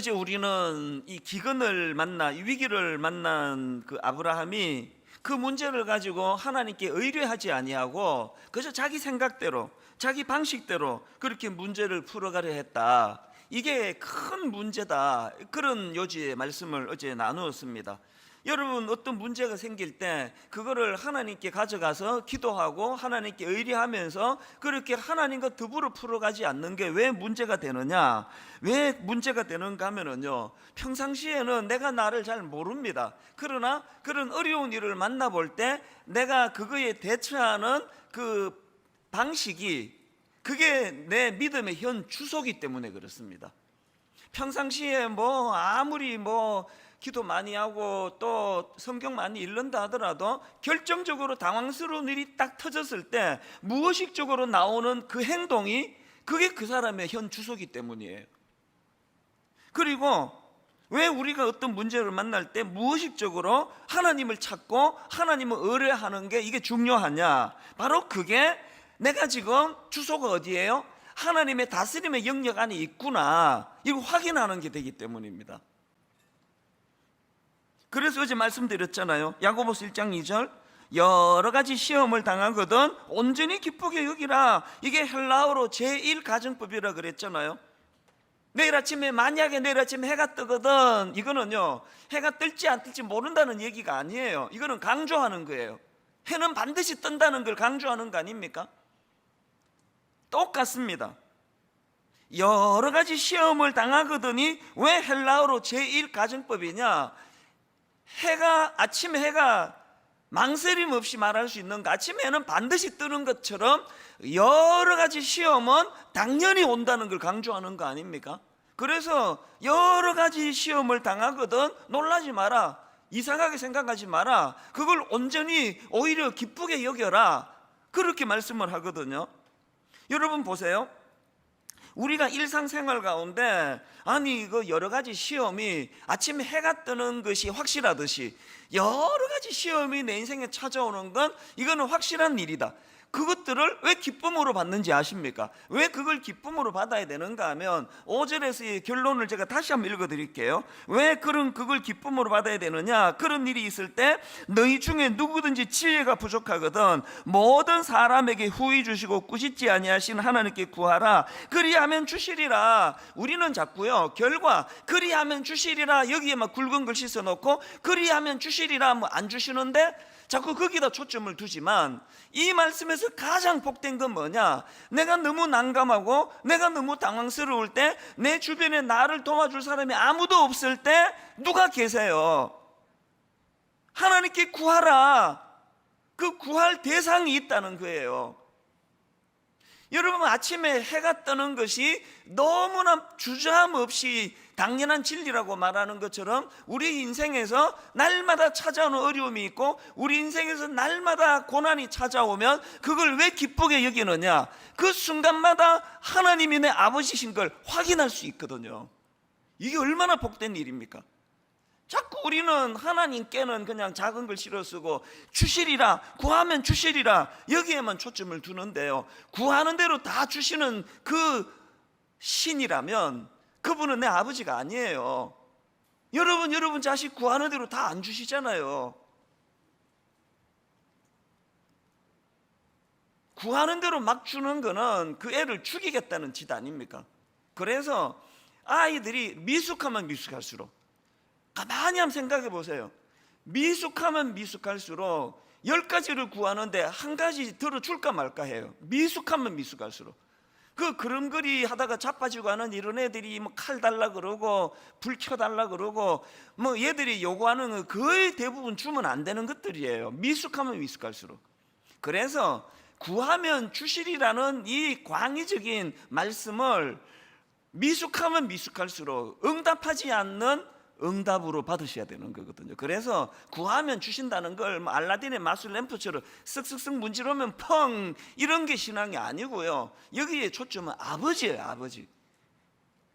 어제 우리는 이 기근을 만나, 이 위기를 만난 그 아브라함이 그 문제를 가지고 하나님께 의뢰하지 아니하고 그저 자기 생각대로, 자기 방식대로 그렇게 문제를 풀어가려 했다. 이게 큰 문제다. 그런 요지의 말씀을 어제 나누었습니다. 여러분, 어떤 문제가 생길 때 그거를 하나님께 가져가서 기도하고 하나님께 의뢰하면서 그렇게 하나님과 더불어 풀어가지 않는 게 왜 문제가 되느냐? 왜 문제가 되는가 하면은요, 평상시에는 내가 나를 잘 모릅니다. 그러나 그런 어려운 일을 만나볼 때 내가 그거에 대처하는 그 방식이, 그게 내 믿음의 현 주소기 때문에 그렇습니다. 평상시에 아무리 기도 많이 하고 또 성경 많이 읽는다 하더라도 결정적으로 당황스러운 일이 딱 터졌을 때 무의식적으로 나오는 그 행동이, 그게 그 사람의 현 주소기 때문이에요. 그리고 왜 우리가 어떤 문제를 만날 때 무의식적으로 하나님을 찾고 하나님을 의뢰하는 게 이게 중요하냐? 바로 그게 내가 지금 주소가 어디예요? 하나님의 다스림의 영역 안에 있구나, 이거 확인하는 게 되기 때문입니다. 그래서 어제 말씀드렸잖아요. 야고보서 1장 2절, 여러 가지 시험을 당하거든 온전히 기쁘게 여기라. 이게 헬라어로 제1가정법이라 그랬잖아요. 만약에 내일 아침에 해가 뜨거든, 이거는요, 해가 뜰지 안 뜰지 모른다는 얘기가 아니에요. 이거는 강조하는 거예요. 해는 반드시 뜬다는 걸 강조하는 거 아닙니까? 똑같습니다. 여러 가지 시험을 당하거든이 왜 헬라어로 제1가정법이냐? 아침에 해가 망설임 없이 말할 수 있는 거, 아침에 해는 반드시 뜨는 것처럼 여러 가지 시험은 당연히 온다는 걸 강조하는 거 아닙니까? 그래서 여러 가지 시험을 당하거든 놀라지 마라, 이상하게 생각하지 마라, 그걸 온전히 오히려 기쁘게 여겨라, 그렇게 말씀을 하거든요. 여러분 보세요. 우리가 일상생활 가운데 그 여러 가지 시험이 아침에 해가 뜨는 것이 확실하듯이 여러 가지 시험이 내 인생에 찾아오는 건 이거는 확실한 일이다. 그것들을 왜 기쁨으로 받는지 아십니까? 왜 그걸 기쁨으로 받아야 되는가 하면 5절에서의 결론을 제가 다시 한번 읽어드릴게요. 왜 그걸 기쁨으로 받아야 되느냐? 그런 일이 있을 때 너희 중에 누구든지 지혜가 부족하거든 모든 사람에게 후히 주시고 꾸짖지 아니하시는 하나님께 구하라. 그리하면 주시리라. 우리는 자꾸요, 결과 그리하면 주시리라 여기에 막 굵은 글 씻어놓고 그리하면 주시리라 안 주시는데 자꾸 거기다 초점을 두지만, 이 말씀에서 가장 복된 건 뭐냐? 내가 너무 난감하고 내가 너무 당황스러울 때, 내 주변에 나를 도와줄 사람이 아무도 없을 때 누가 계세요? 하나님께 구하라. 그 구할 대상이 있다는 거예요. 여러분, 아침에 해가 뜨는 것이 너무나 주저함 없이 당연한 진리라고 말하는 것처럼 우리 인생에서 날마다 찾아오는 어려움이 있고 우리 인생에서 날마다 고난이 찾아오면 그걸 왜 기쁘게 여기느냐? 그 순간마다 하나님이 내 아버지신 걸 확인할 수 있거든요. 이게 얼마나 복된 일입니까? 자꾸 우리는 하나님께는 그냥 작은 글 실어 쓰고 주시리라, 구하면 주시리라 여기에만 초점을 두는데요, 구하는 대로 다 주시는 그 신이라면 그분은 내 아버지가 아니에요. 여러분 자식 구하는 대로 다 안 주시잖아요. 구하는 대로 막 주는 거는 그 애를 죽이겠다는 짓 아닙니까? 그래서 아이들이 미숙하면 미숙할수록, 가만히 한번 생각해 보세요. 미숙하면 미숙할수록 10가지를 구하는데 한 가지 들어줄까 말까 해요. 미숙하면 미숙할수록. 그 그림그리 하다가 자빠지고 하는 이런 애들이 칼 달라 그러고 불 켜달라 그러고 얘들이 요구하는 거 거의 대부분 주면 안 되는 것들이에요. 미숙하면 미숙할수록. 그래서 구하면 주시리라는 이 광의적인 말씀을 미숙하면 미숙할수록 응답하지 않는 응답으로 받으셔야 되는 거거든요. 그래서 구하면 주신다는 걸 알라딘의 마술 램프처럼 쓱쓱쓱 문지르면 펑 이런 게 신앙이 아니고요, 여기에 초점은 아버지예요. 아버지.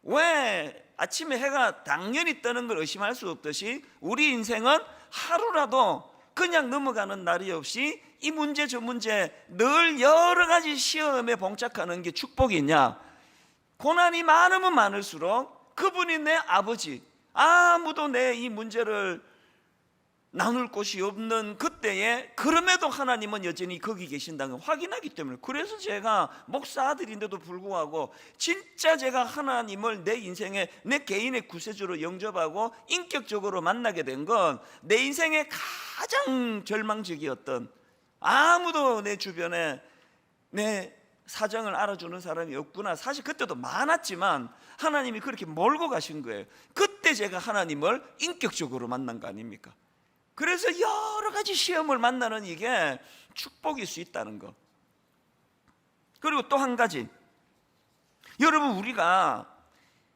왜 아침에 해가 당연히 뜨는 걸 의심할 수 없듯이 우리 인생은 하루라도 그냥 넘어가는 날이 없이 이 문제 저 문제 늘 여러 가지 시험에 봉착하는 게 축복이냐? 고난이 많으면 많을수록 그분이 내 아버지, 아무도 내 이 문제를 나눌 곳이 없는 그때에 그럼에도 하나님은 여전히 거기 계신다는 걸 확인하기 때문에, 그래서 제가 목사 아들인데도 불구하고 진짜 제가 하나님을 내 인생에 내 개인의 구세주로 영접하고 인격적으로 만나게 된 건 내 인생의 가장 절망적이었던, 아무도 내 주변에 내 사정을 알아주는 사람이 없구나, 사실 그때도 많았지만 하나님이 그렇게 몰고 가신 거예요. 그때 제가 하나님을 인격적으로 만난 거 아닙니까? 그래서 여러 가지 시험을 만나는 이게 축복일 수 있다는 거. 그리고 또 한 가지, 여러분, 우리가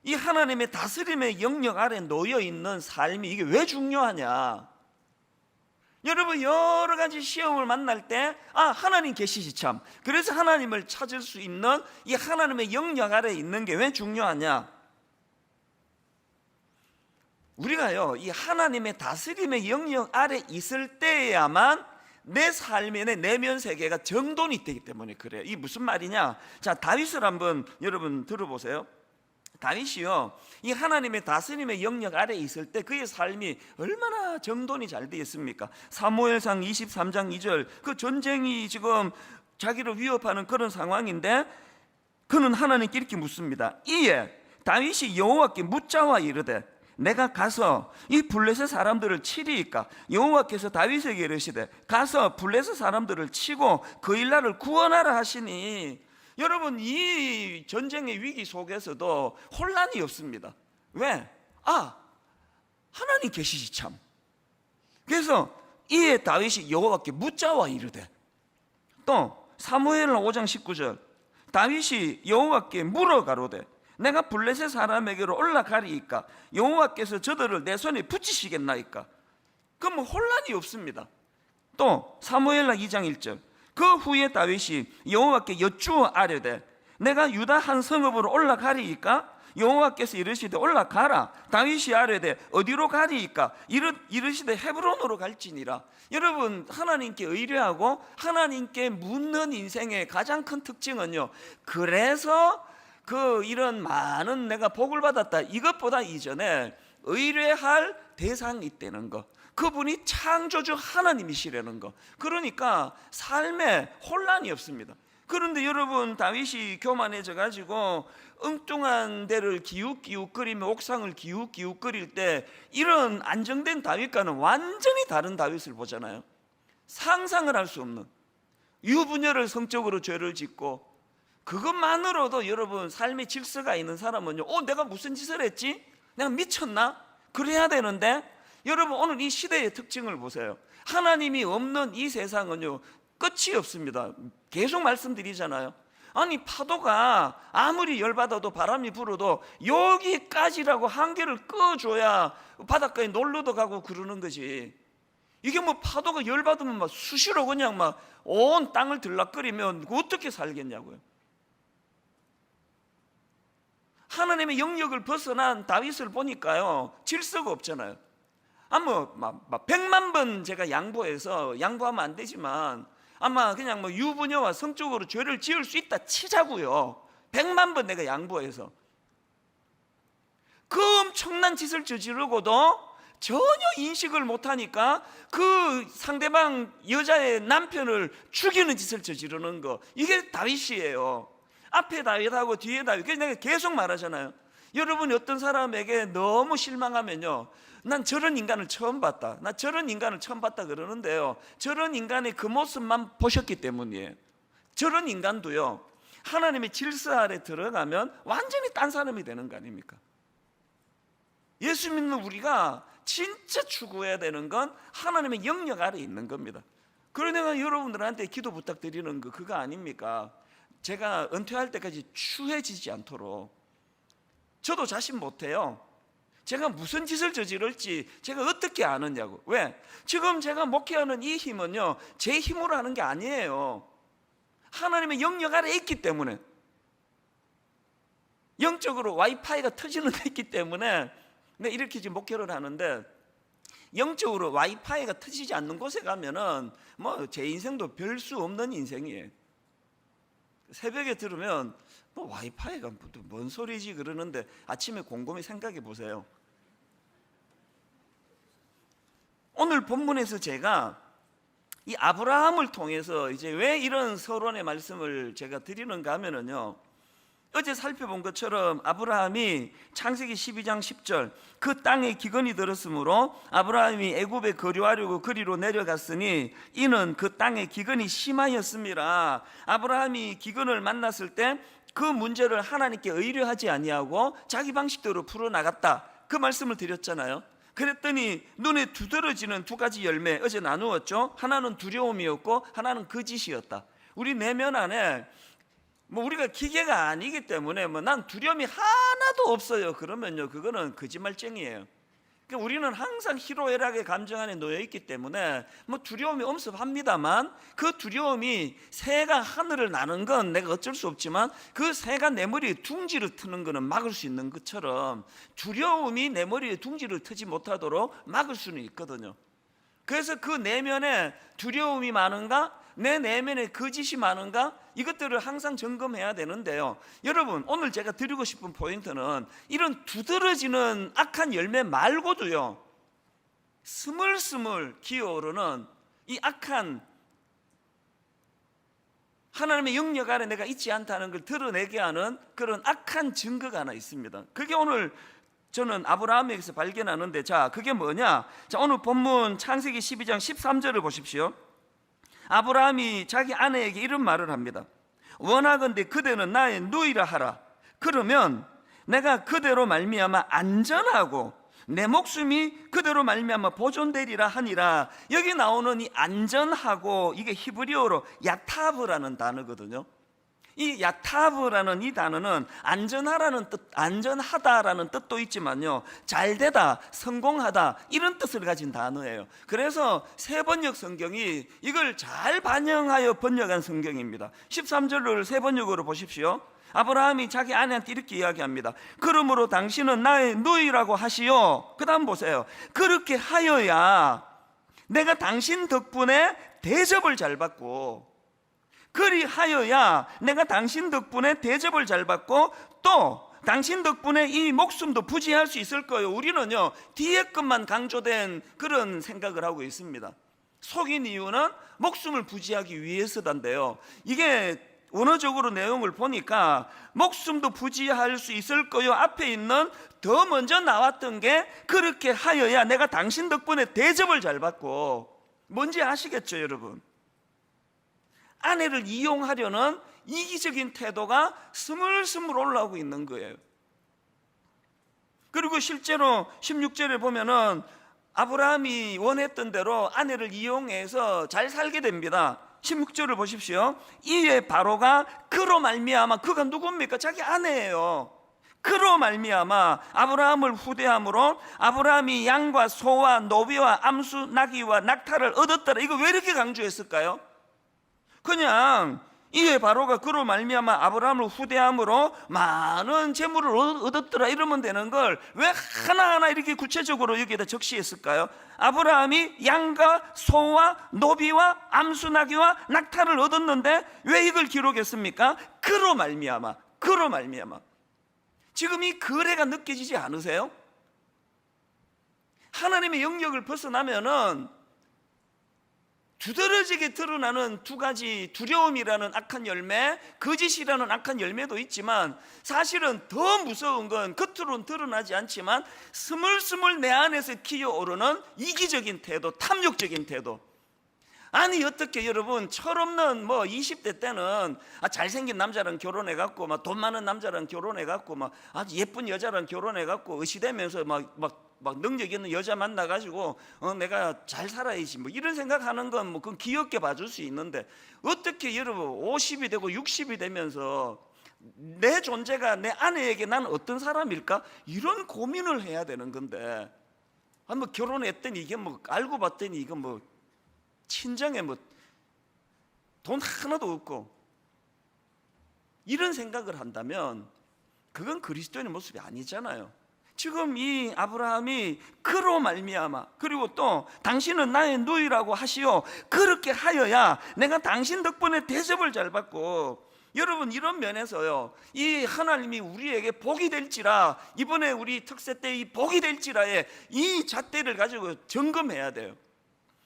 이 하나님의 다스림의 영역 아래 놓여 있는 삶이 이게 왜 중요하냐? 여러분, 여러 가지 시험을 만날 때 하나님 계시지 참, 그래서 하나님을 찾을 수 있는 이 하나님의 영역 아래 있는 게 왜 중요하냐? 우리가요, 이 하나님의 다스림의 영역 아래 있을 때야만 내 삶의 내 내면 세계가 정돈이 되기 때문에 그래요. 이게 무슨 말이냐? 자, 다윗을 한번 여러분 들어보세요. 다윗이요, 이 하나님의 다스림의 영역 아래 있을 때 그의 삶이 얼마나 정돈이 잘 되어 있습니까? 사무엘상 23장 2절, 그 전쟁이 지금 자기를 위협하는 그런 상황인데 그는 하나님께 이렇게 묻습니다. 이에 다윗이 여호와께 묻자와 이르되 내가 가서 이 블레셋 사람들을 치리이까? 여호와께서 다윗에게 이르시되 가서 블레셋 사람들을 치고 그 일날을 구원하라 하시니. 여러분, 이 전쟁의 위기 속에서도 혼란이 없습니다. 왜? 하나님 계시지 참. 그래서 이에 다윗이 여호와께 묻자와 이르되, 또 사무엘하 5장 19절, 다윗이 여호와께 물어 가로되 내가 블레셋 사람에게로 올라가리이까? 여호와께서 저들을 내 손에 붙이시겠나이까? 그럼 혼란이 없습니다. 또 사무엘하 2장 1절, 그 후에 다윗이 여호와께 여쭈어 아뢰되 내가 유다 한 성읍으로 올라가리이까? 여호와께서 이르시되 올라가라. 다윗이 아뢰되 어디로 가리이까? 이르시되 헤브론으로 갈지니라. 여러분, 하나님께 의뢰하고 하나님께 묻는 인생의 가장 큰 특징은요, 그래서 이런 많은 내가 복을 받았다 이것보다 이전에 의뢰할 대상이 있다는 거, 그분이 창조주 하나님이시라는 거. 그러니까 삶에 혼란이 없습니다. 그런데 여러분, 다윗이 교만해져 가지고 엉뚱한 데를 기웃기웃거리며 옥상을 기웃기웃거릴 때 이런 안정된 다윗과는 완전히 다른 다윗을 보잖아요. 상상을 할 수 없는 유부녀를 성적으로 죄를 짓고, 그것만으로도 여러분 삶의 질서가 있는 사람은요, 내가 무슨 짓을 했지? 내가 미쳤나? 그래야 되는데, 여러분 오늘 이 시대의 특징을 보세요. 하나님이 없는 이 세상은요 끝이 없습니다. 계속 말씀드리잖아요. 아니, 파도가 아무리 열받아도 바람이 불어도 여기까지라고 한계를 꺼줘야 바닷가에 놀러도 가고 그러는 거지. 이게 뭐 파도가 열받으면 막 수시로 그냥 막 온 땅을 들락거리면 어떻게 살겠냐고요. 하나님의 영역을 벗어난 다윗을 보니까요 질서가 없잖아요. 막 100만 번 제가 양보하면 안 되지만 아마 그냥 뭐 유부녀와 성적으로 죄를 지을 수 있다 치자고요. 100만 번 내가 양보해서 그 엄청난 짓을 저지르고도 전혀 인식을 못하니까 그 상대방 여자의 남편을 죽이는 짓을 저지르는 거, 이게 다윗이에요. 앞에 다윗하고 뒤에 다윗. 그래서 내가 계속 말하잖아요. 여러분이 어떤 사람에게 너무 실망하면요, 난 저런 인간을 처음 봤다, 나 저런 인간을 처음 봤다 그러는데요, 저런 인간의 그 모습만 보셨기 때문이에요. 저런 인간도요 하나님의 질서 아래 들어가면 완전히 딴 사람이 되는 거 아닙니까? 예수 믿는 우리가 진짜 추구해야 되는 건 하나님의 영역 아래 있는 겁니다. 그러니 내가 여러분들한테 기도 부탁드리는 거 그거 아닙니까? 제가 은퇴할 때까지 추해지지 않도록. 저도 자신 못해요. 제가 무슨 짓을 저지를지 제가 어떻게 아느냐고. 왜? 지금 제가 목회하는 이 힘은요 제 힘으로 하는 게 아니에요. 하나님의 영역 아래에 있기 때문에, 영적으로 와이파이가 터지는 데 있기 때문에 내가 이렇게 지금 목회를 하는데, 영적으로 와이파이가 터지지 않는 곳에 가면은 뭐 제 인생도 별 수 없는 인생이에요. 새벽에 들으면 뭐 와이파이가 뭔 소리지 그러는데 아침에 곰곰이 생각해 보세요. 오늘 본문에서 제가 이 아브라함을 통해서 이제 왜 이런 서론의 말씀을 제가 드리는가 하면은요, 어제 살펴본 것처럼 아브라함이 창세기 12장 10절 그 땅에 기근이 들었으므로 아브라함이 애굽에 거류하려고 그리로 내려갔으니 이는 그 땅에 기근이 심하였습니다. 아브라함이 기근을 만났을 때 그 문제를 하나님께 의뢰하지 아니하고 자기 방식대로 풀어나갔다, 그 말씀을 드렸잖아요. 그랬더니 눈에 두드러지는 두 가지 열매 어제 나누었죠. 하나는 두려움이었고 하나는 거짓이었다. 우리 내면 안에 뭐 우리가 기계가 아니기 때문에 뭐 난 두려움이 하나도 없어요 그러면요, 그거는 거짓말쟁이에요. 그러니까 우리는 항상 희로애락의 감정 안에 놓여 있기 때문에 뭐 두려움이 엄습합니다만, 그 두려움이 새가 하늘을 나는 건 내가 어쩔 수 없지만 그 새가 내 머리에 둥지를 트는 거는 막을 수 있는 것처럼 두려움이 내 머리에 둥지를 트지 못하도록 막을 수는 있거든요. 그래서 그 내면에 두려움이 많은가, 내 내면에 거짓이 많은가, 이것들을 항상 점검해야 되는데요. 여러분, 오늘 제가 드리고 싶은 포인트는 이런 두드러지는 악한 열매 말고도요, 스물스물 기어오르는 이 악한 하나님의 영역 안에 내가 있지 않다는 걸 드러내게 하는 그런 악한 증거가 하나 있습니다. 그게 오늘 저는 아브라함에게서 발견하는데, 자, 그게 뭐냐? 자, 오늘 본문 창세기 12장 13절을 보십시오. 아브라함이 자기 아내에게 이런 말을 합니다. 원하건대 그대는 나의 누이라 하라. 그러면 내가 그대로 말미암아 안전하고 내 목숨이 그대로 말미암아 보존되리라 하니라. 여기 나오는 이 안전하고, 이게 히브리어로 야타브라는 단어거든요. 이 야타브라는 이 단어는 안전하라는 뜻, 안전하다라는 뜻도 있지만요, 잘되다, 성공하다, 이런 뜻을 가진 단어예요. 그래서 새 번역 성경이 이걸 잘 반영하여 번역한 성경입니다. 13절을 새 번역으로 보십시오. 아브라함이 자기 아내한테 이렇게 이야기합니다. 그러므로 당신은 나의 누이라고 하시오. 그 다음 보세요. 그렇게 하여야 내가 당신 덕분에 대접을 잘 받고, 그리하여야 내가 당신 덕분에 대접을 잘 받고 또 당신 덕분에 이 목숨도 부지할 수 있을 거예요. 우리는요, 뒤에 것만 강조된 그런 생각을 하고 있습니다. 속인 이유는 목숨을 부지하기 위해서단데요, 이게 원어적으로 내용을 보니까 목숨도 부지할 수 있을 거요 앞에 있는 더 먼저 나왔던 게 그렇게 하여야 내가 당신 덕분에 대접을 잘 받고, 뭔지 아시겠죠 여러분? 아내를 이용하려는 이기적인 태도가 스물스물 올라오고 있는 거예요. 그리고 실제로 16절에 보면은 아브라함이 원했던 대로 아내를 이용해서 잘 살게 됩니다. 16절을 보십시오. 이에 바로가 그로 말미암아, 그가 누굽니까? 자기 아내예요. 그로 말미암아 아브라함을 후대함으로 아브라함이 양과 소와 노비와 암수 나귀와 낙타를 얻었더라. 이거 왜 이렇게 강조했을까요? 그냥 이에 바로가 그로 말미암아 아브라함을 후대함으로 많은 재물을 얻었더라 이러면 되는 걸 왜 하나하나 이렇게 구체적으로 여기에다 적시했을까요? 아브라함이 양과 소와 노비와 암수나귀와 낙타를 얻었는데 왜 이걸 기록했습니까? 그로 말미암아, 그로 말미암아. 지금 이 거래가 느껴지지 않으세요? 하나님의 영역을 벗어나면은 두드러지게 드러나는 두 가지, 두려움이라는 악한 열매, 거짓이라는 악한 열매도 있지만, 사실은 더 무서운 건 겉으로는 드러나지 않지만 스물스물 내 안에서 기어오르는 이기적인 태도, 탐욕적인 태도. 아니 어떻게 여러분, 철없는 20대 때는 잘생긴 남자랑 결혼해갖고 막 돈 많은 남자랑 결혼해갖고 막 아주 예쁜 여자랑 결혼해갖고 의시되면서 막 능력 있는 여자 만나가지고 내가 잘 살아야지 이런 생각하는 건 그건 귀엽게 봐줄 수 있는데, 어떻게 여러분 50이 되고 60이 되면서 내 존재가 내 아내에게 난 어떤 사람일까? 이런 고민을 해야 되는 건데, 결혼했더니 이게 알고 봤더니 이거 친정에 돈 하나도 없고, 이런 생각을 한다면 그건 그리스도인의 모습이 아니잖아요. 지금 이 아브라함이 그로 말미암아, 그리고 또 당신은 나의 누이라고 하시오. 그렇게 하여야 내가 당신 덕분에 대접을 잘 받고 여러분, 이런 면에서요, 이 하나님이 우리에게 복이 될지라, 이번에 우리 특세 때 이 복이 될지라의 이 잣대를 가지고 점검해야 돼요.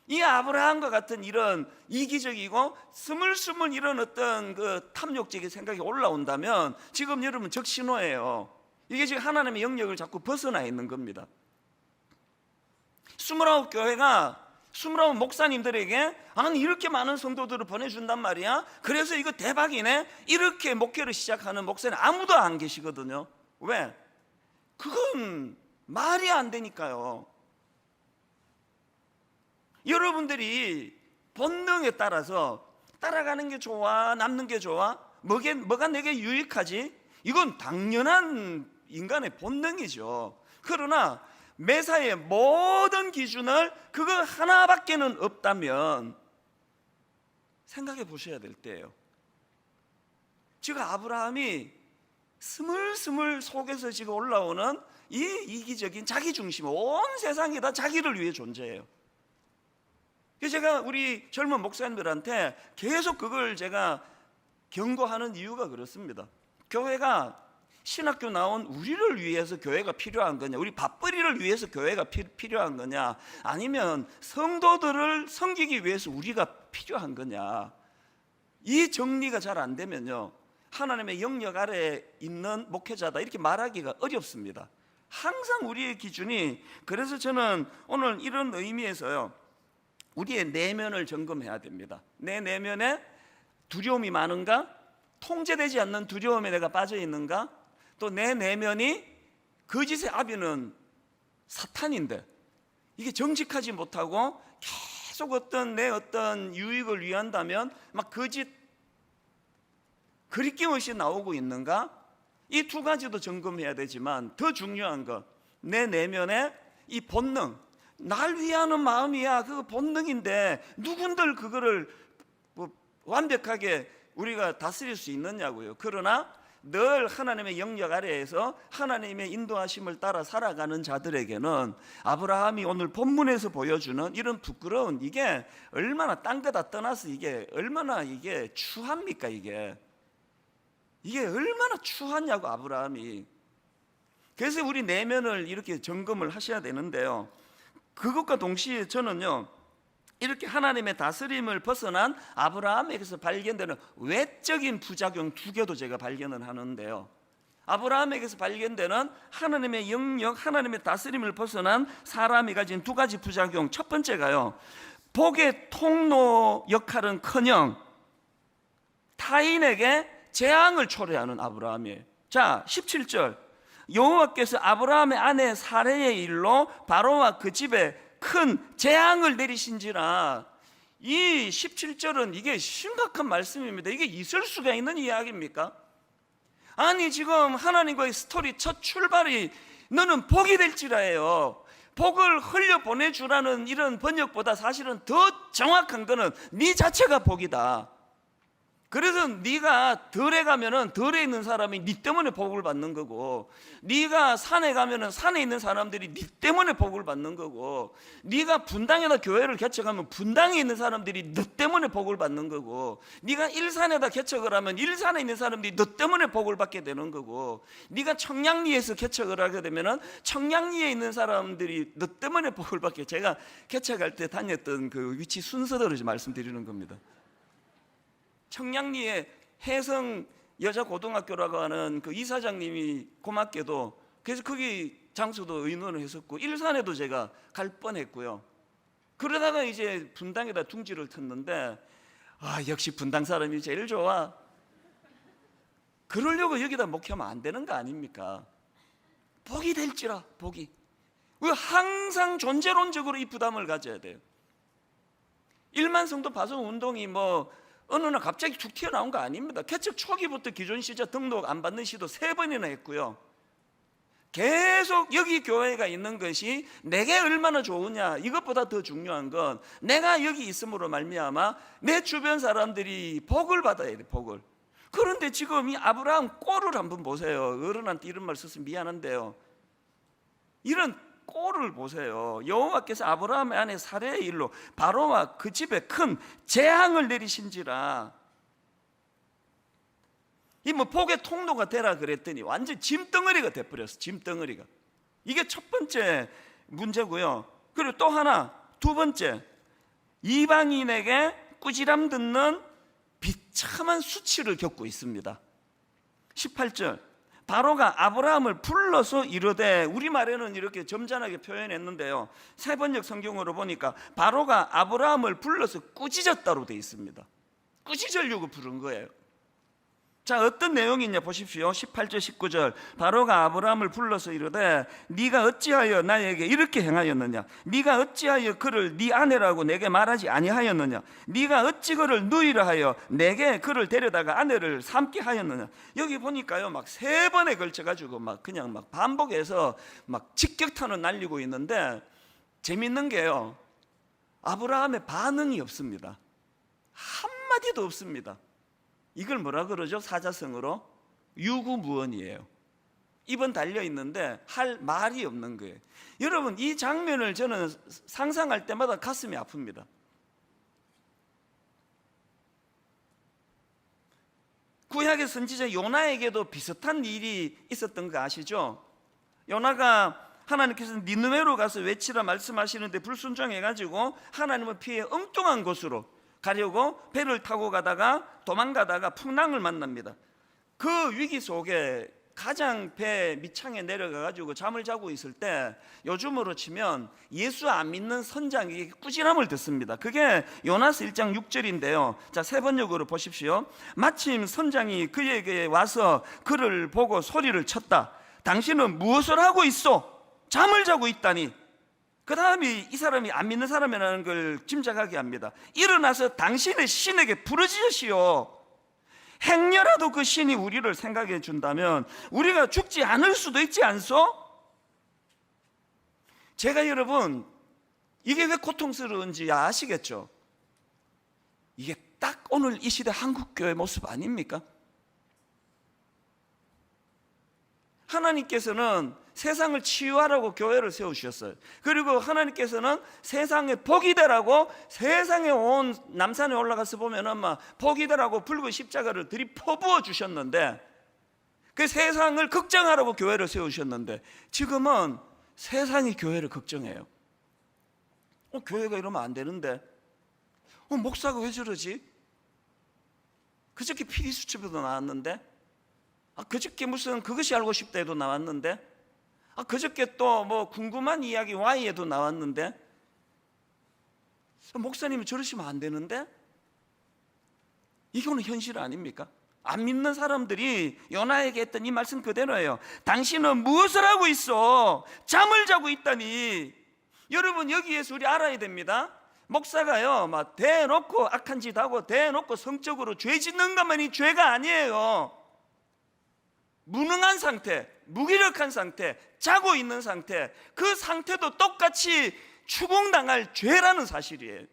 이 아브라함과 같은 이런 이기적이고 스물스물 이런 어떤 그 탐욕적인 생각이 올라온다면 지금 여러분 적신호예요. 이게 지금 하나님의 영역을 자꾸 벗어나 있는 겁니다. 29교회가 29 목사님들에게 아니 이렇게 많은 성도들을 보내준단 말이야, 그래서 이거 대박이네, 이렇게 목회를 시작하는 목사님 아무도 안 계시거든요. 왜? 그건 말이 안 되니까요. 여러분들이 본능에 따라서 따라가는 게 좋아, 남는 게 좋아, 뭐가 내게 유익하지, 이건 당연한 인간의 본능이죠. 그러나 매사의 모든 기준을 그거 하나밖에는 없다면 생각해 보셔야 될 때예요. 지금 아브라함이 스물스물 속에서 지금 올라오는 이 이기적인 자기중심, 온 세상이 다 자기를 위해 존재해요. 그래서 제가 우리 젊은 목사님들한테 계속 그걸 제가 경고하는 이유가 그렇습니다. 교회가 신학교 나온 우리를 위해서 교회가 필요한 거냐, 우리 밥벌이를 위해서 교회가 필요한 거냐, 아니면 성도들을 섬기기 위해서 우리가 필요한 거냐, 이 정리가 잘 안 되면요, 하나님의 영역 아래에 있는 목회자다 이렇게 말하기가 어렵습니다. 항상 우리의 기준이, 그래서 저는 오늘 이런 의미에서요, 우리의 내면을 점검해야 됩니다. 내 내면에 두려움이 많은가? 통제되지 않는 두려움에 내가 빠져 있는가? 또 내 내면이 거짓의 아비는 사탄인데 이게 정직하지 못하고 계속 내 어떤 유익을 위한다면 막 거짓 그리낌 없이 나오고 있는가? 이 두 가지도 점검해야 되지만 더 중요한 것, 내 내면의 이 본능, 날 위하는 마음이야, 그 본능인데 누군들 그거를 완벽하게 우리가 다스릴 수 있느냐고요. 그러나 늘 하나님의 영역 아래에서 하나님의 인도하심을 따라 살아가는 자들에게는 아브라함이 오늘 본문에서 보여주는 이런 부끄러운, 이게 얼마나 딴 거 다 떠나서 이게 얼마나 이게 추합니까? 이게 얼마나 추하냐고, 아브라함이. 그래서 우리 내면을 이렇게 점검을 하셔야 되는데요, 그것과 동시에 저는요, 이렇게 하나님의 다스림을 벗어난 아브라함에게서 발견되는 외적인 부작용 두 개도 제가 발견을 하는데요, 아브라함에게서 발견되는 하나님의 영역, 하나님의 다스림을 벗어난 사람이 가진 두 가지 부작용. 첫 번째가요, 복의 통로 역할은커녕 타인에게 재앙을 초래하는 아브라함이에요. 자, 17절, 여호와께서 아브라함의 아내 사레의 일로 바로와 그 집에 큰 재앙을 내리신지라. 이 17절은 이게 심각한 말씀입니다. 이게 있을 수가 있는 이야기입니까? 아니 지금 하나님과의 스토리 첫 출발이 너는 복이 될지라예요. 복을 흘려보내주라는 이런 번역보다 사실은 더 정확한 거는 네 자체가 복이다. 그래서 네가 덜에 가면은 덜에 있는 사람이 네 때문에 복을 받는 거고, 네가 산에 가면은 산에 있는 사람들이 네 때문에 복을 받는 거고, 네가 분당에다 교회를 개척하면 분당에 있는 사람들이 너 때문에 복을 받는 거고, 네가 일산에다 개척을 하면 일산에 있는 사람들이 너 때문에 복을 받게 되는 거고, 네가 청량리에서 개척을 하게 되면은 청량리에 있는 사람들이 너 때문에 복을 받게. 제가 개척할 때 다녔던 그 위치 순서대로 말씀드리는 겁니다. 청량리에 해성 여자고등학교라고 하는 그 이사장님이 고맙게도, 그래서 거기 장소도 의논을 했었고, 일산에도 제가 갈 뻔했고요. 그러다가 이제 분당에다 둥지를 텄는데, 역시 분당 사람이 제일 좋아. 그러려고 여기다 목회하면 안 되는 거 아닙니까? 복이 될지라, 복이. 왜 항상 존재론적으로 이 부담을 가져야 돼요? 1만 성도 파송 운동이 어느 날 갑자기 툭 튀어나온 거 아닙니다. 개척 초기부터 기존 시자 등록 안 받는 시도 3번이나 했고요. 계속 여기 교회가 있는 것이 내게 얼마나 좋으냐, 이것보다 더 중요한 건 내가 여기 있음으로 말미암아 내 주변 사람들이 복을 받아야 돼, 복을. 그런데 지금 이 아브라함 꼴을 한번 보세요. 어른한테 이런 말 써서 미안한데요, 이런 꼴을 보세요. 여호와께서 아브라함의 아내 사레의 일로 바로와 그 집에 큰 재앙을 내리신지라. 이 뭐 복의 통로가 되라 그랬더니 완전 짐덩어리가 돼버렸어. 짐덩어리가. 이게 첫 번째 문제고요. 그리고 또 하나, 두 번째, 이방인에게 꾸지람 듣는 비참한 수치를 겪고 있습니다. 18절, 바로가 아브라함을 불러서 이르되, 우리말에는 이렇게 점잖하게 표현했는데요, 세번역 성경으로 보니까 바로가 아브라함을 불러서 꾸짖었다로 되어 있습니다. 꾸짖으려고 부른 거예요. 자, 어떤 내용이냐 보십시오. 18절 19절, 바로가 아브라함을 불러서 이르되 네가 어찌하여 나에게 이렇게 행하였느냐? 네가 어찌하여 그를 네 아내라고 내게 말하지 아니하였느냐? 네가 어찌 그를 누이라 하여 내게 그를 데려다가 아내를 삼게 하였느냐? 여기 보니까요, 막 세 번에 걸쳐 가지고 막 그냥 막 반복해서 막 직격탄을 날리고 있는데, 재밌는 게요, 아브라함의 반응이 없습니다. 한마디도 없습니다. 이걸 뭐라 그러죠? 사자성어로 유구무원이에요. 입은 달려 있는데 할 말이 없는 거예요. 여러분, 이 장면을 저는 상상할 때마다 가슴이 아픕니다. 구약의 선지자 요나에게도 비슷한 일이 있었던 거 아시죠? 요나가 하나님께서 니느웨로 가서 외치라 말씀하시는데 불순종해가지고 하나님을 피해 엉뚱한 곳으로 가려고 배를 타고 가다가 도망가다가 풍랑을 만납니다. 그 위기 속에 가장 배 밑창에 내려가가지고 잠을 자고 있을 때, 요즘으로 치면 예수 안 믿는 선장에게 꾸지람을 듣습니다. 그게 요나서 1장 6절인데요 자, 세 번역으로 보십시오. 마침 선장이 그에게 와서 그를 보고 소리를 쳤다. 당신은 무엇을 하고 있어? 잠을 자고 있다니. 그 다음에 이 사람이 안 믿는 사람이라는 걸 짐작하게 합니다. 일어나서 당신의 신에게 부르짖으시오. 행여라도 그 신이 우리를 생각해 준다면 우리가 죽지 않을 수도 있지 않소? 제가 여러분, 이게 왜 고통스러운지 아시겠죠? 이게 딱 오늘 이 시대 한국교회 모습 아닙니까? 하나님께서는 세상을 치유하라고 교회를 세우셨어요. 그리고 하나님께서는 세상에 복이 되라고, 세상에 온 남산에 올라가서 보면은 막 복이 되라고 붉은 십자가를 들이퍼부어 주셨는데, 그 세상을 걱정하라고 교회를 세우셨는데, 지금은 세상이 교회를 걱정해요. 교회가 이러면 안 되는데, 목사가 왜 저러지? 그저께 피리수첩에도 나왔는데, 그저께 무슨 그것이 알고 싶다에도 나왔는데, 그저께 또 뭐 궁금한 이야기 Y에도 나왔는데, 목사님이 저러시면 안 되는데? 이거는 현실 아닙니까? 안 믿는 사람들이 요나에게 했던 이 말씀 그대로예요. 당신은 무엇을 하고 있어? 잠을 자고 있다니. 여러분, 여기에서 우리 알아야 됩니다. 목사가요, 막 대놓고 악한 짓 하고 대놓고 성적으로 죄 짓는 것만이 죄가 아니에요. 무능한 상태, 무기력한 상태, 자고 있는 상태, 그 상태도 똑같이 추궁당할 죄라는 사실이에요.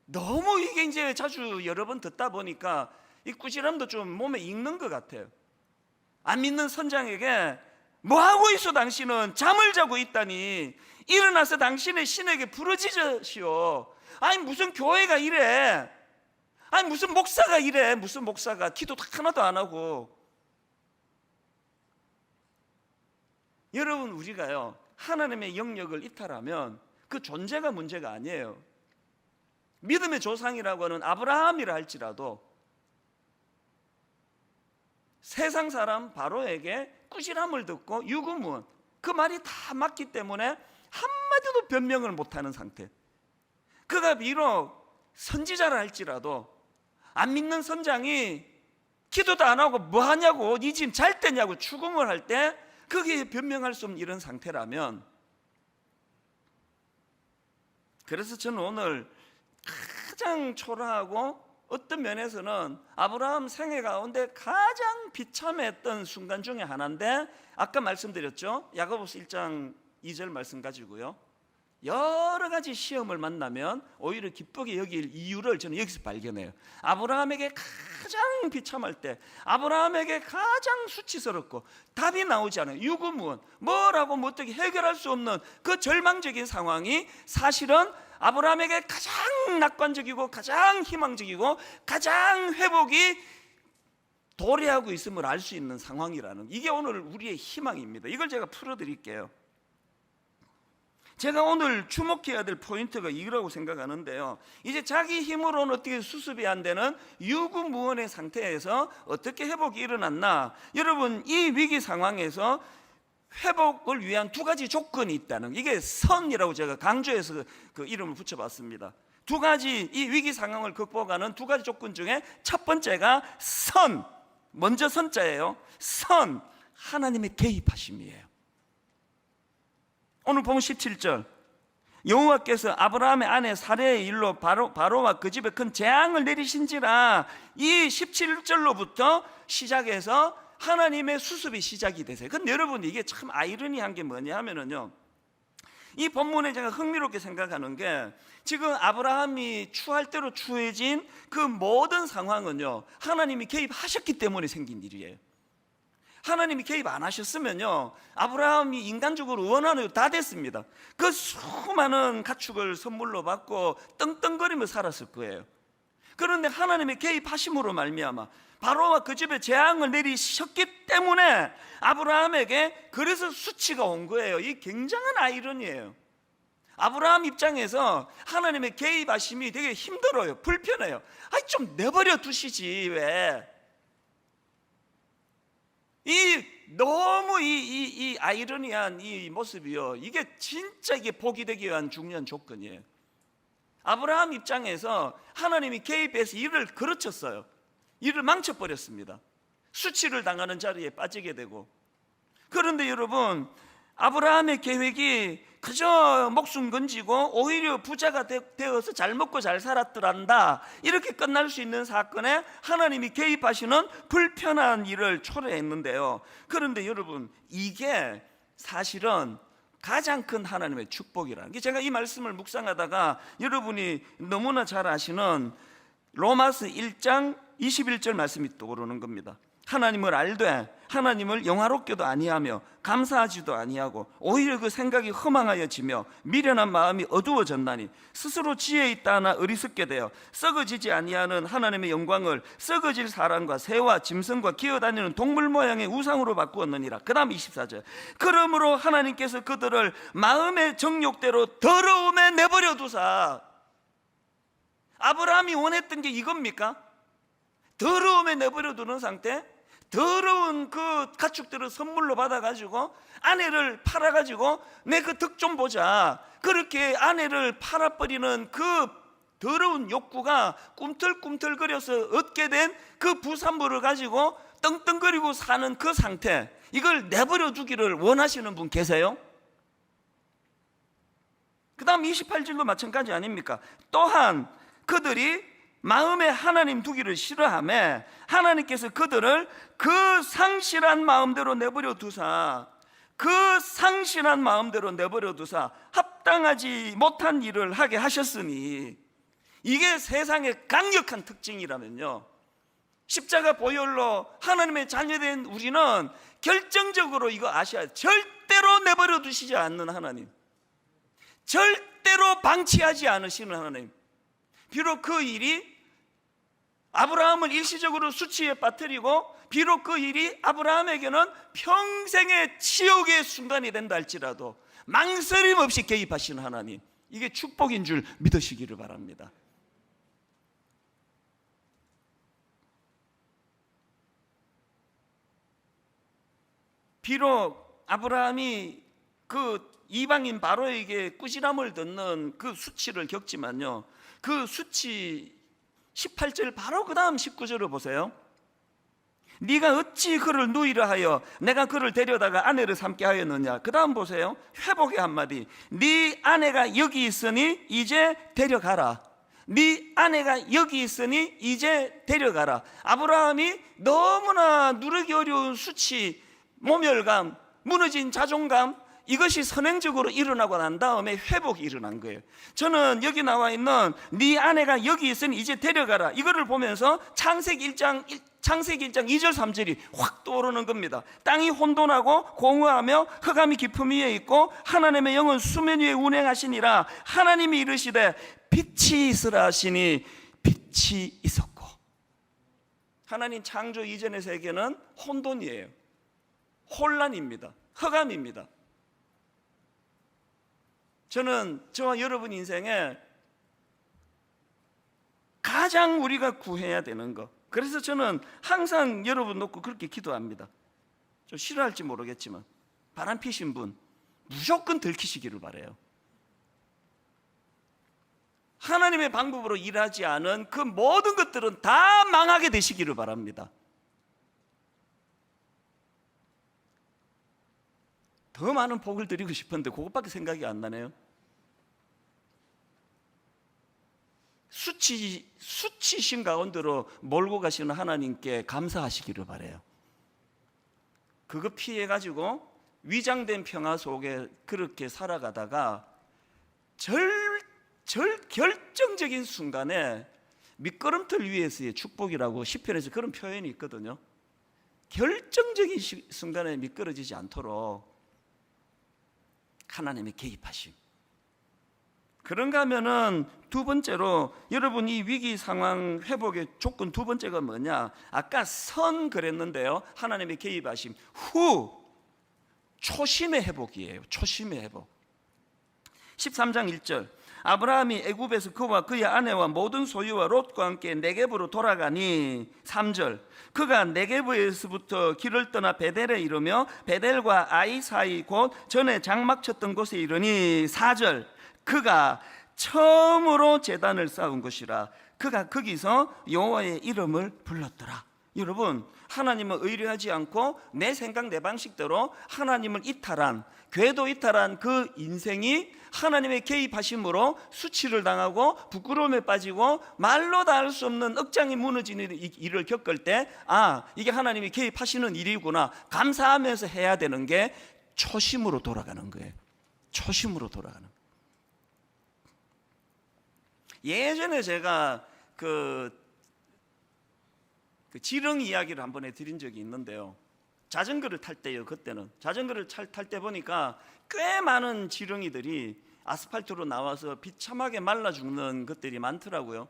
너무 이게 이제 자주 여러 번 듣다 보니까 이 꾸지람도 좀 몸에 익는 것 같아요. 안 믿는 선장에게 뭐 하고 있어? 당신은 잠을 자고 있다니. 일어나서 당신의 신에게 부르짖으시오. 아니 무슨 교회가 이래? 아니 무슨 목사가 이래? 무슨 목사가 기도도 하나도 안 하고. 여러분, 우리가요, 하나님의 영역을 이탈하면 그 존재가 문제가 아니에요. 믿음의 조상이라고 하는 아브라함이라 할지라도 세상 사람 바로에게 꾸지람을 듣고 유구무원, 그 말이 다 맞기 때문에 한마디도 변명을 못하는 상태. 그가 비록 선지자라 할지라도 안 믿는 선장이 기도도 안 하고 뭐 하냐고, 네 지금 잘 때냐고 추궁을 할 때 거기에 변명할 수 없는 이런 상태라면, 그래서 저는 오늘 가장 초라하고 어떤 면에서는 아브라함 생애 가운데 가장 비참했던 순간 중에 하나인데, 아까 말씀드렸죠, 야고보서 1장 2절 말씀 가지고요, 여러 가지 시험을 만나면 오히려 기쁘게 여길 이유를 저는 여기서 발견해요. 아브라함에게 가장 비참할 때, 아브라함에게 가장 수치스럽고 답이 나오지 않아요. 유구무원, 뭐라고 어떻게 해결할 수 없는 그 절망적인 상황이 사실은 아브라함에게 가장 낙관적이고 가장 희망적이고 가장 회복이 도래하고 있음을 알 수 있는 상황이라는, 이게 오늘 우리의 희망입니다. 이걸 제가 풀어드릴게요. 제가 오늘 주목해야 될 포인트가 이거라고 생각하는데요, 이제 자기 힘으로는 어떻게 수습이 안 되는 유구무원의 상태에서 어떻게 회복이 일어났나. 여러분, 이 위기 상황에서 회복을 위한 두 가지 조건이 있다는, 이게 선이라고 제가 강조해서 그 이름을 붙여봤습니다. 두 가지, 이 위기 상황을 극복하는 두 가지 조건 중에 첫 번째가 선, 먼저 선자예요. 선, 하나님의 개입하심이에요. 오늘 보면 17절, 여호와께서 아브라함의 아내 사레의 일로 바로와 그 집에 큰 재앙을 내리신지라. 이 17절로부터 시작해서 하나님의 수습이 시작이 되세요. 근데 여러분, 이게 참 아이러니한 게 뭐냐 하면은요, 이 본문에 제가 흥미롭게 생각하는 게, 지금 아브라함이 추할 대로 추해진 그 모든 상황은요, 하나님이 개입하셨기 때문에 생긴 일이에요. 하나님이 개입 안 하셨으면요, 아브라함이 인간적으로 원하는 거 다 됐습니다. 그 수많은 가축을 선물로 받고 떵떵거리며 살았을 거예요. 그런데 하나님의 개입하심으로 말미암아 바로와 그 집에 재앙을 내리셨기 때문에 아브라함에게 그래서 수치가 온 거예요. 이 굉장한 아이러니예요. 아브라함 입장에서 하나님의 개입하심이 되게 힘들어요. 불편해요. 아니, 좀 내버려 두시지 왜. 너무 이 아이러니한 이 모습이요, 이게 진짜 이게 복이 되기 위한 중요한 조건이에요. 아브라함 입장에서 하나님이 개입해서 일을 그르쳤어요. 일을 망쳐버렸습니다. 수치를 당하는 자리에 빠지게 되고. 그런데 여러분, 아브라함의 계획이 그저 목숨 건지고 오히려 부자가 되어서 잘 먹고 잘 살았더란다, 이렇게 끝날 수 있는 사건에 하나님이 개입하시는 불편한 일을 초래했는데요. 그런데 여러분, 이게 사실은 가장 큰 하나님의 축복이라는 게, 제가 이 말씀을 묵상하다가 여러분이 너무나 잘 아시는 로마서 1장 21절 말씀이 떠오르는 겁니다. 하나님을 알되 하나님을 영화롭게도 아니하며 감사하지도 아니하고 오히려 그 생각이 허망하여지며 미련한 마음이 어두워졌나니 스스로 지혜 있다 하나 어리석게 되어 썩어지지 아니하는 하나님의 영광을 썩어질 사람과 새와 짐승과 기어다니는 동물 모양의 우상으로 바꾸었느니라. 그 다음 24절, 그러므로 하나님께서 그들을 마음의 정욕대로 더러움에 내버려 두사. 아브라함이 원했던 게 이겁니까? 더러움에 내버려 두는 상태, 더러운 그 가축들을 선물로 받아가지고 아내를 팔아가지고 내 그 덕 좀 보자, 그렇게 아내를 팔아버리는 그 더러운 욕구가 꿈틀꿈틀거려서 얻게 된 그 부산물을 가지고 떵떵거리고 사는 그 상태, 이걸 내버려 두기를 원하시는 분 계세요? 그 다음 28절도 마찬가지 아닙니까? 또한 그들이 마음에 하나님 두기를 싫어하며 하나님께서 그들을 그 상실한 마음대로 내버려 두사, 그 상실한 마음대로 내버려 두사 합당하지 못한 일을 하게 하셨으니, 이게 세상의 강력한 특징이라면요, 십자가 보혈로 하나님의 자녀된 우리는 결정적으로 이거 아셔야 돼요. 절대로 내버려 두시지 않는 하나님, 절대로 방치하지 않으시는 하나님. 비록 그 일이 아브라함을 일시적으로 수치에 빠뜨리고, 비록 그 일이 아브라함에게는 평생의 치욕의 순간이 된다 할지라도 망설임 없이 개입하시는 하나님, 이게 축복인 줄 믿으시기를 바랍니다. 비록 아브라함이 그 이방인 바로에게 꾸지람을 듣는 그 수치를 겪지만요, 그 수치 18절 바로 그 다음 19절을 보세요. 네가 어찌 그를 누이라 하여 내가 그를 데려다가 아내를 삼게 하였느냐. 그 다음 보세요. 회복의 한마디. 네 아내가 여기 있으니 이제 데려가라. 네 아내가 여기 있으니 이제 데려가라. 아브라함이 너무나 누르기 어려운 수치, 모멸감, 무너진 자존감, 이것이 선행적으로 일어나고 난 다음에 회복이 일어난 거예요. 저는 여기 나와 있는 네 아내가 여기 있으니 이제 데려가라, 이거를 보면서 창세기 1장 2절 3절이 확 떠오르는 겁니다. 땅이 혼돈하고 공허하며 흑암이 깊음 위에 있고 하나님의 영은 수면 위에 운행하시니라. 하나님이 이르시되 빛이 있으라 하시니 빛이 있었고. 하나님 창조 이전의 세계는 혼돈이에요. 혼란입니다. 흑암입니다. 저는 저와 여러분 인생에 가장 우리가 구해야 되는 것, 그래서 저는 항상 여러분 놓고 그렇게 기도합니다. 좀 싫어할지 모르겠지만 바람 피신 분 무조건 들키시기를 바라요. 하나님의 방법으로 일하지 않은 그 모든 것들은 다 망하게 되시기를 바랍니다. 더 많은 복을 드리고 싶은데 그것밖에 생각이 안 나네요. 수치심 가운데로 몰고 가시는 하나님께 감사하시기를 바라요. 그거 피해가지고 위장된 평화 속에 그렇게 살아가다가 결정적인 순간에 미끄럼틀 위에서의 축복이라고 시편에서 그런 표현이 있거든요. 결정적인 순간에 미끄러지지 않도록 하나님의 개입하심. 그런가 하면은 두 번째로, 여러분 이 위기 상황 회복의 조건 두 번째가 뭐냐? 아까 선 그랬는데요, 하나님의 개입하심 후 초심의 회복이에요. 초심의 회복. 13장 1절, 아브라함이 애굽에서 그와 그의 아내와 모든 소유와 롯과 함께 네겝으로 돌아가니. 3절, 그가 네겝에서부터 길을 떠나 베델에 이르며 베델과 아이 사이 곧 전에 장막 쳤던 곳에 이르니. 4절, 그가 처음으로 제단을 쌓은 것이라. 그가 거기서 여호와의 이름을 불렀더라. 여러분, 하나님은 의뢰하지 않고 내 생각 내 방식대로 하나님을 이탈한, 궤도 이탈한 그 인생이 하나님의 개입하심으로 수치를 당하고 부끄러움에 빠지고 말로 다 할 수 없는 억장이 무너지는 일을 겪을 때, 아, 이게 하나님이 개입하시는 일이구나 감사하면서 해야 되는 게 초심으로 돌아가는 거예요. 초심으로 돌아가는 거예요. 예전에 제가 그 지렁이 이야기를 한번 해드린 적이 있는데요, 자전거를 탈 때요. 그때는 자전거를 탈 때 보니까 꽤 많은 지렁이들이 아스팔트로 나와서 비참하게 말라 죽는 것들이 많더라고요.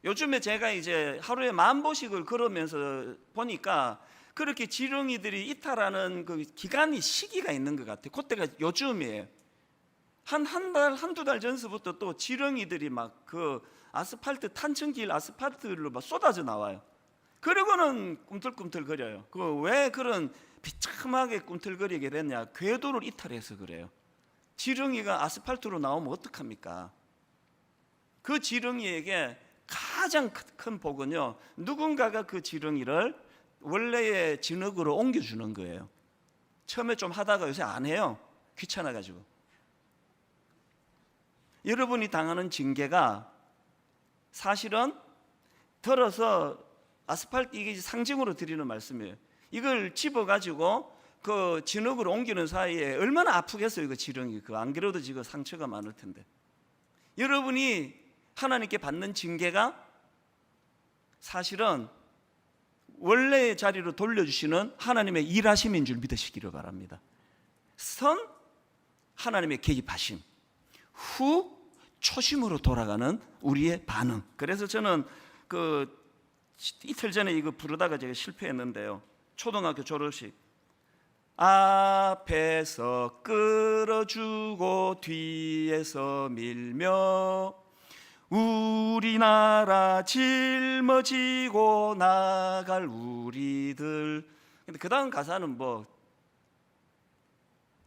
요즘에 제가 이제 하루에 10,000보씩을 걸으면서 보니까 그렇게 지렁이들이 이탈하는 그 기간이, 시기가 있는 것 같아요. 그때가 요즘이에요. 한두 달 전서부터 또 지렁이들이 막 그 아스팔트, 탄천길 아스팔트로 막 쏟아져 나와요. 그러고는 꿈틀꿈틀거려요. 왜 그런 비참하게 꿈틀거리게 됐냐? 궤도를 이탈해서 그래요. 지렁이가 아스팔트로 나오면 어떡합니까? 그 지렁이에게 가장 큰 복은요, 누군가가 그 지렁이를 원래의 진흙으로 옮겨주는 거예요. 처음에 좀 하다가 요새 안 해요. 귀찮아가지고. 여러분이 당하는 징계가 사실은 들어서 아스팔트, 이게 상징으로 드리는 말씀이에요. 이걸 집어가지고 그 진흙으로 옮기는 사이에 얼마나 아프겠어요, 그 지렁이. 안 그래도 지금 상처가 많을 텐데. 여러분이 하나님께 받는 징계가 사실은 원래의 자리로 돌려주시는 하나님의 일하심인 줄 믿으시기를 바랍니다. 선, 하나님의 개입하심. 후, 초심으로 돌아가는 우리의 반응. 그래서 저는 이틀 전에 이거 부르다가 제가 실패했는데요, 초등학교 졸업식, 앞에서 끌어주고 뒤에서 밀며 우리나라 짊어지고 나갈 우리들. 근데 그 다음 가사는 뭐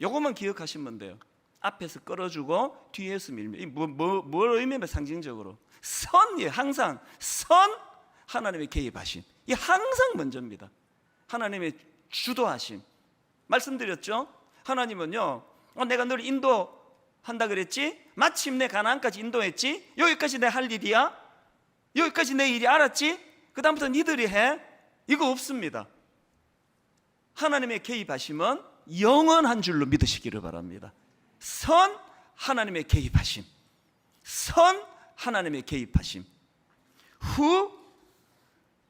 요것만 기억하시면 돼요. 앞에서 끌어주고 뒤에서 밀며. 뭘 의미하면 상징적으로 선이에요. 항상 선, 하나님의 개입하심, 이 항상 먼저입니다. 하나님의 주도하심. 말씀드렸죠? 하나님은요, 내가 널 인도한다 그랬지? 마침내 가나안까지 인도했지? 여기까지 내 할 일이야? 여기까지 내 일이, 알았지? 그 다음부터 니들이 해? 이거 없습니다. 하나님의 개입하심은 영원한 줄로 믿으시기를 바랍니다. 선 하나님의 개입하심, 선 하나님의 개입하심. 후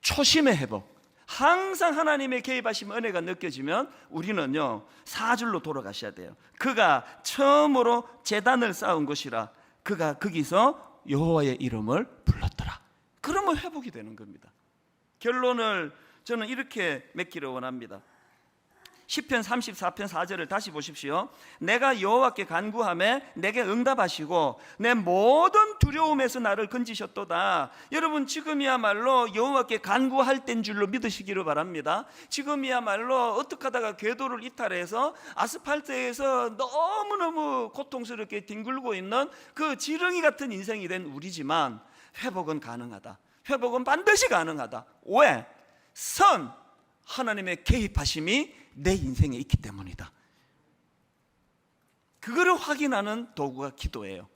초심의 회복. 항상 하나님의 개입하심 은혜가 느껴지면 우리는요 4줄로 돌아가셔야 돼요. 그가 처음으로 제단을 쌓은 곳이라 그가 거기서 여호와의 이름을 불렀더라. 그러면 회복이 되는 겁니다. 결론을 저는 이렇게 맺기를 원합니다. 시편 34편 4절을 다시 보십시오. 내가 여호와께 간구하매 내게 응답하시고 내 모든 두려움에서 나를 건지셨도다. 여러분 지금이야말로 여호와께 간구할 때인 줄로 믿으시기를 바랍니다. 지금이야말로 어떻게 하다가 궤도를 이탈해서 아스팔트에서 너무너무 고통스럽게 뒹굴고 있는 그 지렁이 같은 인생이 된 우리지만 회복은 가능하다. 회복은 반드시 가능하다. 왜? 선 하나님의 개입하심이 내 인생에 있기 때문이다. 그거를 확인하는 도구가 기도예요.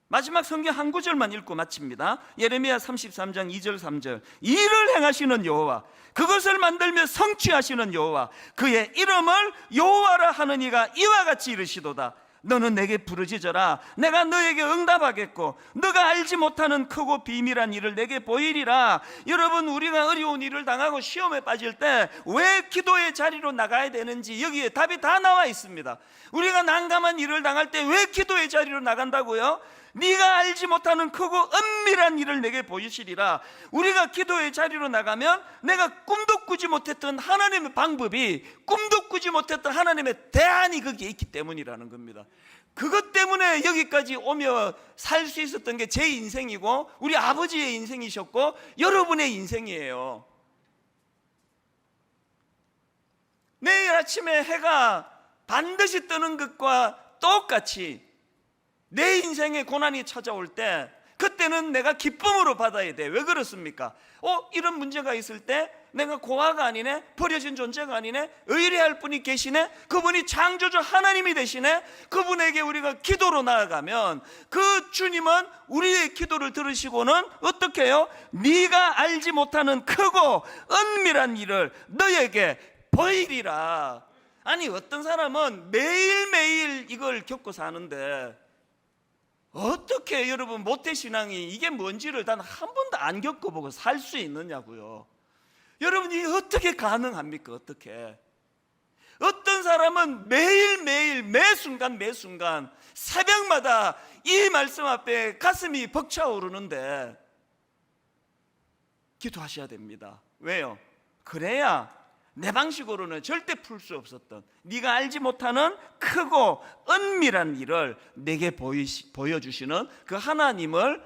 마지막 성경 한 구절만 읽고 마칩니다. 예레미야 33장 2절 3절. 일을 행하시는 여호와, 그것을 만들며 성취하시는 여호와, 그의 이름을 여호와라 하는 이가 이와 같이 이르시도다. 너는 내게 부르짖어라. 내가 너에게 응답하겠고 너가 알지 못하는 크고 비밀한 일을 내게 보이리라. 여러분, 우리가 어려운 일을 당하고 시험에 빠질 때 왜 기도의 자리로 나가야 되는지 여기에 답이 다 나와 있습니다. 우리가 난감한 일을 당할 때 왜 기도의 자리로 나간다고요? 네가 알지 못하는 크고 은밀한 일을 내게 보이시리라. 우리가 기도의 자리로 나가면 내가 꿈도 꾸지 못했던 하나님의 방법이, 꿈도 꾸지 못했던 하나님의 대안이 거기에 있기 때문이라는 겁니다. 그것 때문에 여기까지 오며 살 수 있었던 게 제 인생이고 우리 아버지의 인생이셨고 여러분의 인생이에요. 내일 아침에 해가 반드시 뜨는 것과 똑같이 내 인생에 고난이 찾아올 때 그때는 내가 기쁨으로 받아야 돼. 왜 그렇습니까? 이런 문제가 있을 때 내가 고아가 아니네, 버려진 존재가 아니네, 의뢰할 분이 계시네, 그분이 창조주 하나님이 되시네. 그분에게 우리가 기도로 나아가면 그 주님은 우리의 기도를 들으시고는 어떻게 해요? 네가 알지 못하는 크고 은밀한 일을 너에게 보이리라. 아니, 어떤 사람은 매일매일 이걸 겪고 사는데 어떻게 여러분 모태신앙이 이게 뭔지를 단 한 번도 안 겪어보고 살 수 있느냐고요. 여러분, 이게 어떻게 가능합니까? 어떻게? 어떤 사람은 매일매일 매순간 새벽마다 이 말씀 앞에 가슴이 벅차오르는데 기도하셔야 됩니다. 왜요? 그래야 내 방식으로는 절대 풀 수 없었던 네가 알지 못하는 크고 은밀한 일을 내게 보여주시는 그 하나님을